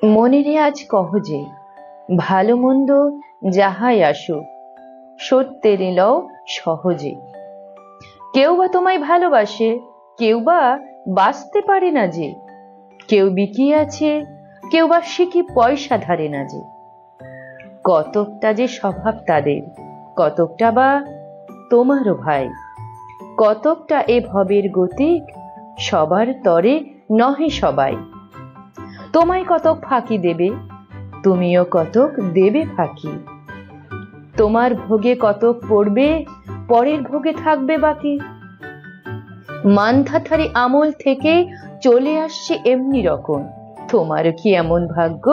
মনেরে আজ কহ যে ভালো মন্দ যাহাই আসুক সত্যের লও সহজে। কেউ বা তোমায় ভালোবাসে, কেউ বা বাঁচতে পারে না যে, কেউ বিকিয়ে আছে, কেউ বা শিখি পয়সা ধারে না যে। কতকটা যে স্বভাব তাদের, কতকটা বা তোমারও ভাই, কতকটা এ ভবের গতিক, সবার তরে নহে সবাই। তোমায় কতক ফাঁকি দেবে, তুমিও কতক দেবে ফাঁকি। তোমার ভোগে কতক পড়বে, পরের ভোগে থাকবে বাকি। মানধাতারি আমল থেকে চলে আসছে এমনি রকম, তোমারও কি এমন ভাগ্য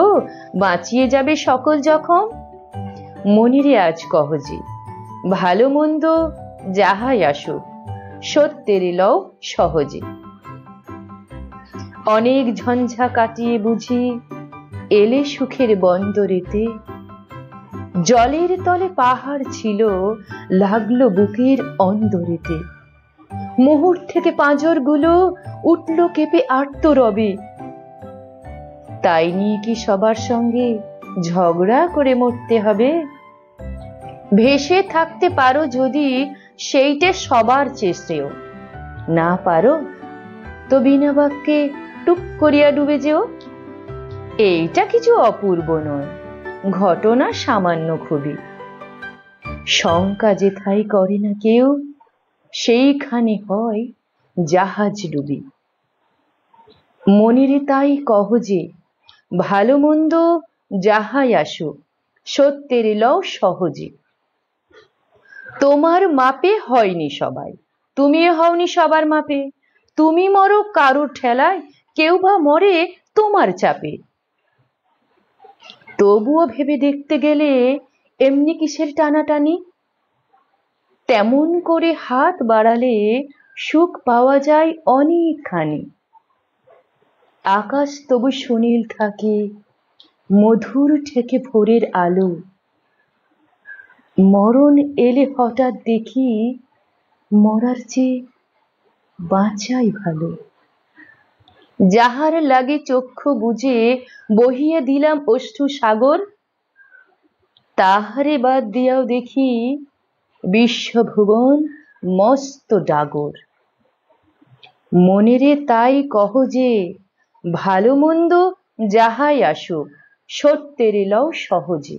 বাঁচিয়ে যাবে সকল যখন? মনিরে আজ কহ যে ভালো মন্দ যাহাই আসুক সত্যের লও সহজে। অনেক ঝঞ্ঝা কাটিয়ে বুঝি এলে সুখের বন্দরেতে, জলের তলে পাহাড় ছিল লাগলো বুকের অন্দরেতে। মুহূর্তেতে পাঁজরগুলো উঠল কেঁপে আর্তরবে, তাই নিয়ে কি সবার সঙ্গে ঝগড়া করে মরতে হবে? ভেসে থাকতে পারো যদি সেইটে সবার চেয়ে শ্রেয়, না পারো তো বিনা বাক্যে টুক করিয়া ডুবে যেও। এইটা কিছু অপূর্ব নয়, ঘটনা সামান্য খুবই। শঙ্কা যেথায় করে না কেউ, সেইখানে হয় জাহাজ ডুবি। মনিরে তাই কহ যে ভালো মন্দ যাহাই আসুক সত্যের লও সহজে। তোমার মাপে হয়নি সবাই, তুমিও হওনি সবার মাপে। তুমি মরো কারোর ঠেলায়, কেউ বা মরে তোমার চাপে। তবুও ভেবে দেখতে গেলে এমনি কিসের টানাটানি? তেমন করে হাত বাড়ালে সুখ পাওয়া যায় অনেকখানি। আকাশ তবু সুনীল থাকে, মধুর ঠেকে ভোরের আলো। মরণ এলে হঠাৎ দেখি মরার চেয়ে বাঁচাই ভালো। যাহার লাগে চক্ষু বুজে বহিয়া দিলাম অশ্রু সাগর, তাহারে বাদ দিয়াও দেখি বিশ্বভুবন মস্ত ডাগর। মনেরে তাই কহ যে ভালো মন্দ যাহাই আসুক সত্যের লও সহজে।